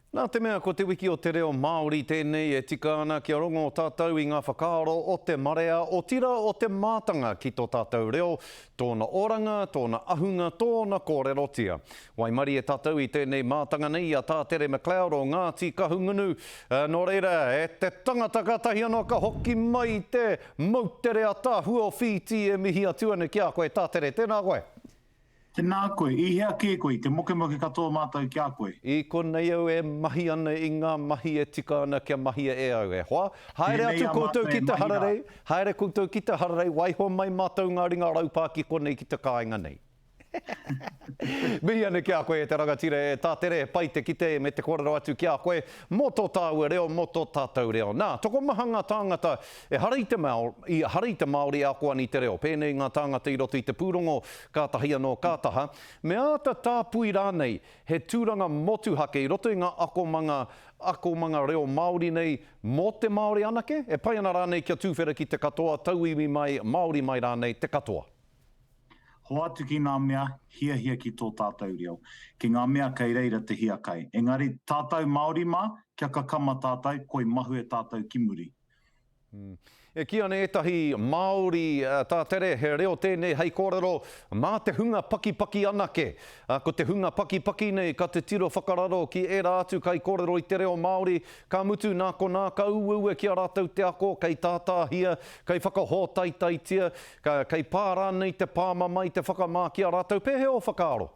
Nā te mea ko te wiki o te reo Māori tēnei e tika ana kia rongo o tātou i ngā whakaaro o te marea o tira o te mātanga ki tō tātou reo, tōna oranga, tōna ahunga, tōna kōrerotia. Waimari e tātou i tēnei mātanga nei a tā Tere McLeod o Ngāti Kahungunu. Nō reira, e te tangata katahi anō ka hoki mai te mautere a tā hua whiti e mihi atuana ki a koe tā Tere. Tēnā koe. Tēnā koe, i hea kē koe, te moke katoa mātou ki a koe. I konei au e mahi ana i ngā mahi e tika ana kia mahi e au e hoa. Haere atu koutou ki te hararei, haere koutou ki te hararei, waiho mai mātou ngā ringa raupā ki konei ki te kāinga nei. Mihi ana ki a koe e te rangatira e tā Tere pai te kite me te kōrero atu ki a koe mō tō tāua reo, mō tō tātou reo. Nā, toko mahanga tāngata e harei te Māori a koa ni te reo. Pēnei ngā tāngata i roto i te pūrongo kātahi anō kātaha. Me āta tāpui rānei he tūranga motuhake i roto i ngā akomanga reo Māori nei mō te Māori anake. E pai ana rānei kia tūwhera ki te katoa, tauiwi mai, Māori mai rānei te katoa. Ho atu ki ngā mea, hia ki tō tātou reo. Ki ngā mea kei reira te hia kai. Engari, tātou Māori mā, kia kakama tātou, koi mahu e tātou ki muri. E kia ne etahi Māori tā Tere he reo tēnei hei kōrero mā te hunga paki anake. Ko te hunga paki nei ka te tiro whakararo ki era atu kai kōrero i te reo Māori. Ka mutu nāko nā ka uue ki a rātou te ako, kai tātāhia, kai whakahōtaitaitia, kai pārā nei te pāma mai te whakamā ki a rātou pehe o whakaaro.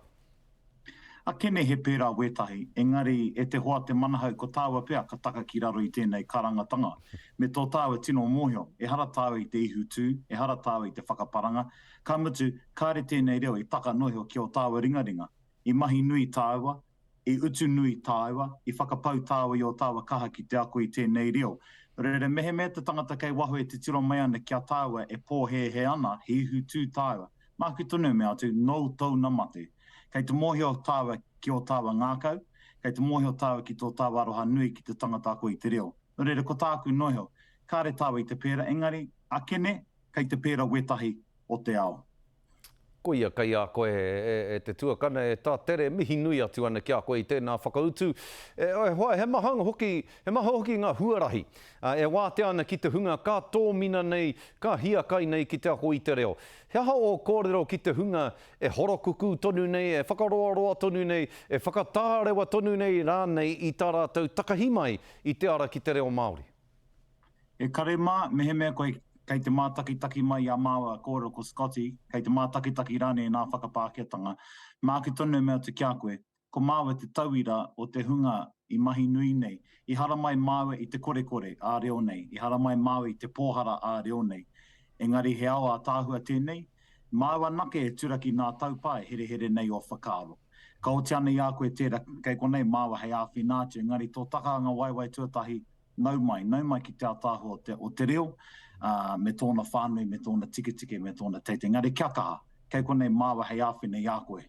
A kene he pērā wetahi, engari e te hoa te manahau ko tāua pēr ka taka ki raro i tēnei karangatanga. Me tō tāua tino mōhio, e hara tāua i te ihutu, e hara tāua i te whakaparanga. Ka mutu, kāre tēnei reo i taka nohio ki o tāua ringaringa. I mahi nui tāua, i utu nui tāua, i whakapau tāua i o tāua kaha ki te ako i tēnei reo. Rere mehe me te tangata kei waho e te tiro mai ana kia tāua e pōhehe ana, he ihutu tāua. Māku tonu me atu, no tau na mate. Kei te mōhio tāua ki o tāua ngākau, kei te mōhio tāua ki tō tāua aroha nui ki te tangata ako i te reo. Rere ko tāku nohio, kāre tāua i te pēra, engari, a kene, kei te pēra wetahi o te ao. Koia kai a koe e te tuakana e tā Tere mihi nui atu ana ki a koe i tēnā whakautu. He maha hoki ngā huarahi. E wāte ana ki te hunga, ka tōmina nei, ka hia kai nei ki te ako i te reo. He aha o kōrero ki te hunga e horokuku tonu nei, e whakaroaroa tonu nei, e whakatārewa tonu nei rānei i tā rātou takahimai i te ara ki te reo Māori. E kare mā, mehe mea koe kei te mātakitaki mai a māua kōrero ko Scotty, kei te mātakitaki rāne nā whakapāketanga. Mā ki tonu mea te kia koe, ko māua te tauira o te hunga i mahi nui nei, i hara mai māua i te korekore a reo nei, i hara mai māua i te pōhara a reo nei. Engari he ao a tāhua tēnei, māua nake e turaki nā taupāe here nei o whakaaro. Ka o te ana i a koe tērā, kei konei māua hei āwhi nātu, engari tō takaanga waiwai tuatahi nau mai ki te tāhua o te reo, me tōna whānui, me tōna tike, me tōna teite. Engari kia kaha, kei konei māua hei āwhine i a koe.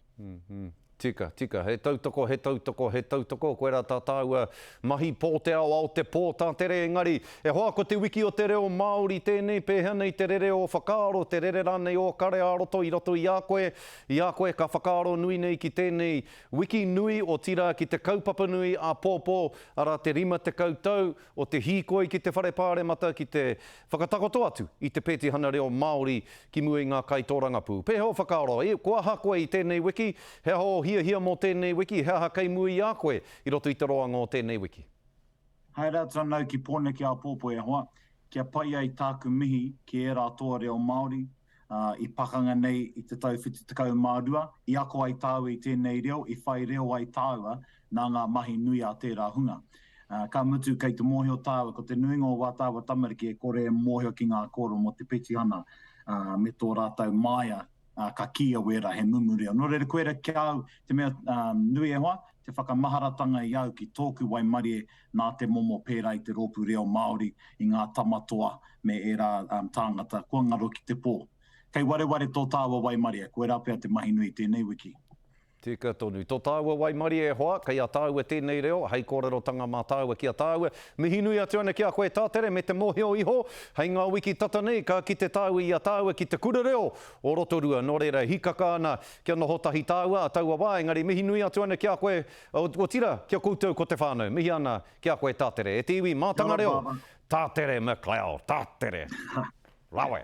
Tika, he tautoko, koe rā tā tāua mahi pō te ao ao te pō tā Tere engari. E hoa ko te wiki o te reo Māori tēnei, pēhea nei te rere o whakaaro, te rere rānei o kare aroto i roto i a koe ka whakaaro nui nei ki tēnei wiki nui o tira ki te kaupapa nui a pōpō, ara te rima te kautau, o te hīkoi ki te wharepāre mata ki te whakatakoto atu i te pētihana reo Māori ki mui ngā kaitōrangapū. Pēhea o whakaaro, kua ha koe i tēnei wiki, he ho hia mō tēnei wiki, he aha kei mui a koe i roto i te roanga o tēnei wiki. Hei rā tānau ki pōne ki a pōpō e hoa, kia pai ai tāku mihi ki e rā toa reo Māori, i pakanga nei i te tau whiti tekau mārua, i ako ai tāua i tēnei reo, i whai reo ai tāua nā ngā mahi nui a tērā hunga. Ka mutu kei te mōhio tāua, ko te nuinga o wā tāua tamariki e kore mōhio ki ngā koro mo te petihana me tō rātau māia, ka kia wera he mumuria. Nō reira koe ra kia au te mea nui e hoa, te whakamaharatanga i au ki tōku Waimarie nā te momo pērā i te rōpu reo Māori i ngā tamatoa me e rā tāngata kua ngaro ki te pō. Kei wareware tō tāua Waimarie, koe ra pēr te mahi nui tēnei wiki. Tika tonu. Tō tāua Waimari e hoa, kai a tāua tēnei reo, hei kōrerotanga mā tāua ki a tāua. Mihi nui atu ana ki a koe tātere me te mōhio iho, hei ngā wiki tata nei, ka ki te tāua i a tāua ki te kura reo, o rotorua, nō reira, hikaka ana kia noho tahi tāua, a tāua wā, engari mihi nui atu ana ki a koe, o tira, kia koutou ko te whānau, mihi ana ki a koe tātere. E te iwi, mātanga reo, tātere McLeod, tātere. Lawe.